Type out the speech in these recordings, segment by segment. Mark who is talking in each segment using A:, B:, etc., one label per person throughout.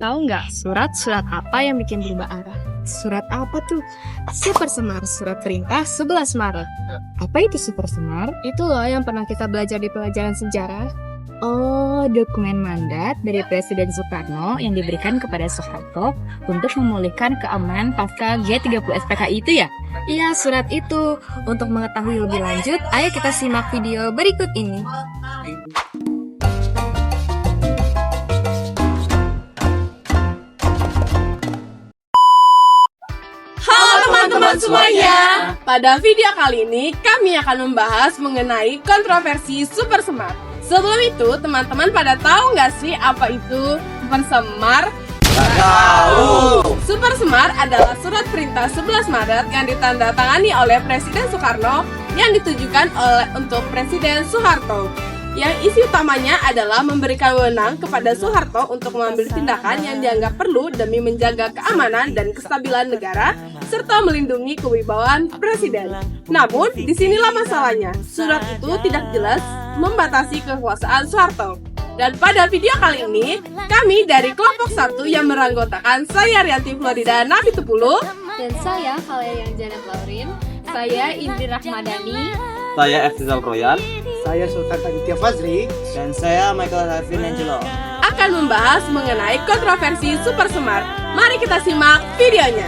A: tahu nggak surat apa yang bikin berubah arah?
B: Surat apa tuh? Super Semar, surat perintah 11 Maret. Apa itu Super Semar?
A: Itu loh yang pernah kita belajar di pelajaran sejarah.
B: Oh, dokumen mandat dari Presiden Soekarno yang diberikan kepada Soeharto untuk memulihkan keamanan pasca G30 SPKI itu ya?
A: Iya, surat itu. Untuk mengetahui lebih lanjut, ayo kita simak video berikut ini.
C: Halo teman-teman semuanya. Pada video kali ini kami akan membahas mengenai kontroversi Super Semar. Sebelum itu, teman-teman pada tahu nggak sih apa itu Super Semar?
D: Tahu.
C: Super Semar adalah surat perintah 11 Maret yang ditandatangani oleh Presiden Soekarno yang ditujukan untuk Presiden Soeharto. Yang isi utamanya adalah memberikan wewenang kepada Soeharto untuk mengambil tindakan yang dianggap perlu demi menjaga keamanan dan kestabilan negara serta melindungi kewibawaan Presiden. Namun, disinilah masalahnya. Surat itu tidak jelas membatasi kekuasaan Soeharto. Dan pada video kali ini, kami dari kelompok 1 yang beranggotakan saya Rianti Florida Nabitupulu
A: Dan saya Haleyan Janet Laurin. Saya Indri Rahmadani.
D: Saya Efrizal Royan.
E: Saya Sultan Aditya Fazri.
D: Dan saya Michael Harvin Angelo.
C: akan membahas mengenai kontroversi Super Semar. Mari kita simak videonya.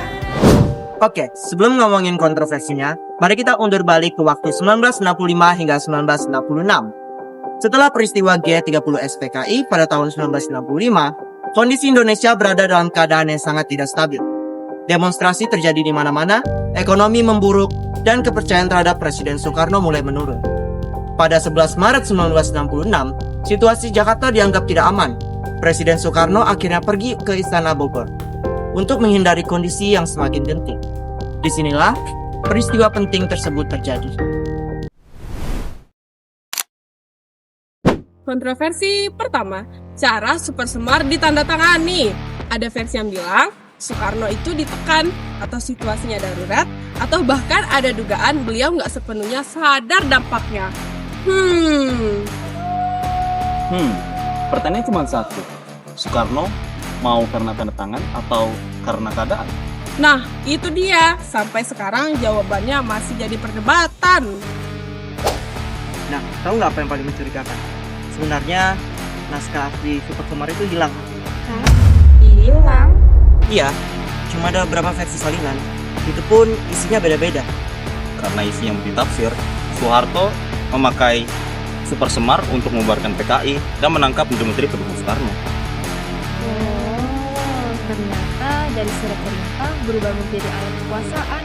D: Oke, sebelum ngomongin kontroversinya, mari kita undur balik ke waktu 1965 hingga 1966. Setelah peristiwa G30 SPKI pada tahun 1965, kondisi Indonesia berada dalam keadaan yang sangat tidak stabil. Demonstrasi terjadi di mana-mana, ekonomi memburuk, dan kepercayaan terhadap Presiden Soekarno mulai menurun. Pada 11 Maret 1966, situasi Jakarta dianggap tidak aman. Presiden Soekarno akhirnya pergi ke Istana Bogor untuk menghindari kondisi yang semakin genting. Disinilah peristiwa penting tersebut terjadi.
C: Kontroversi pertama, cara Super Semar ditandatangani. Ada versi yang bilang Soekarno itu ditekan atau situasinya darurat, atau bahkan ada dugaan beliau nggak sepenuhnya sadar dampaknya.
F: Pertanyaan cuma satu. Soekarno mau karena tanda tangan atau karena keadaan?
C: Nah, itu dia. Sampai sekarang jawabannya masih jadi perdebatan.
D: Nah, tahu nggak apa yang paling mencurigakan? Sebenarnya naskah asli Super Semar itu hilang.
A: Hilang.
D: Iya, cuma ada beberapa versi salinan. Itu pun isinya beda-beda.
F: Karena isi yang ditafsir, Soeharto memakai Super Semar untuk membubarkan PKI dan menangkap menteri-menteri pendukung Soekarno.
A: Oh, ternyata dari surat perintah berubah menjadi alat kekuasaan.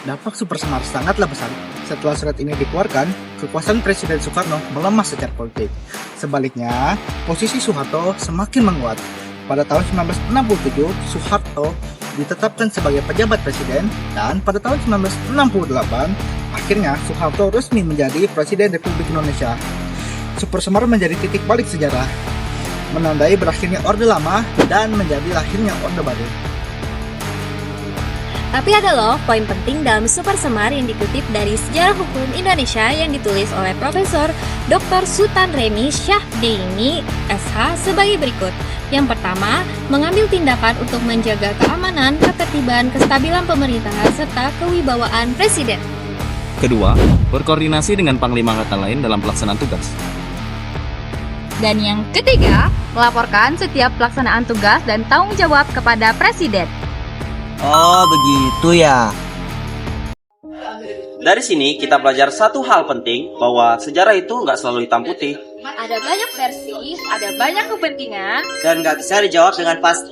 E: Dampak Super Semar sangatlah besar. Setelah surat ini dikeluarkan, kekuasaan Presiden Soekarno melemah secara politik. Sebaliknya, posisi Soeharto semakin menguat. Pada tahun 1967, Soeharto ditetapkan sebagai pejabat presiden, dan pada tahun 1968, akhirnya Soeharto resmi menjadi Presiden Republik Indonesia. Super Semar menjadi titik balik sejarah, menandai berakhirnya Orde Lama dan menjadi lahirnya Orde Baru.
G: Tapi ada loh poin penting dalam Super Semar yang dikutip dari Sejarah Hukum Indonesia yang ditulis oleh Profesor Dr. Sutan Remi Syahdeini SH sebagai berikut. Yang pertama, mengambil tindakan untuk menjaga keamanan, ketertiban, kestabilan pemerintahan, serta kewibawaan presiden.
F: Kedua, berkoordinasi dengan Panglima Angkatan lain dalam pelaksanaan tugas.
G: Dan yang ketiga, melaporkan setiap pelaksanaan tugas dan tanggung jawab kepada presiden.
D: Oh, begitu ya.
H: Dari sini kita belajar satu hal penting, bahwa sejarah itu nggak selalu hitam putih.
G: Ada banyak versi, ada banyak kepentingan.
D: Dan nggak bisa dijawab dengan pasti.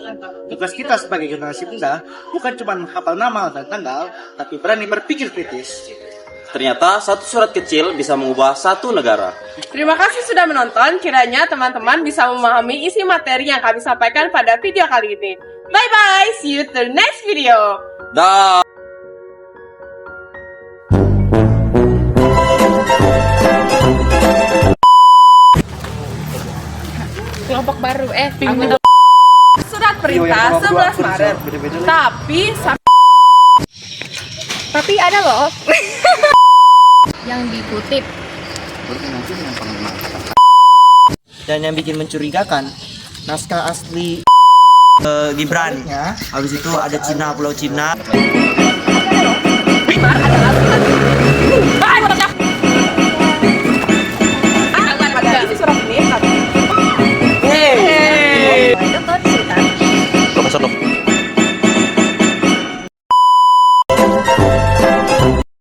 E: Tugas kita sebagai generasi muda bukan cuma menghafal nama dan tanggal, tapi berani berpikir kritis.
H: Ternyata satu surat kecil bisa mengubah satu negara.
C: Terima kasih sudah menonton. Kiranya teman-teman bisa memahami isi materi yang kami sampaikan pada video kali ini. Bye-bye, see you to the next video.
H: Dah.
C: Kelompok baru, anggota surat perintah 11 Maret. Tapi ada loh
G: Yang dikutip.
D: Dan yang bikin mencurigakan, naskah asli Gibran.
E: Sebaliknya,
D: Habis itu ada Cina, Pulau Cina.
C: Adalah surat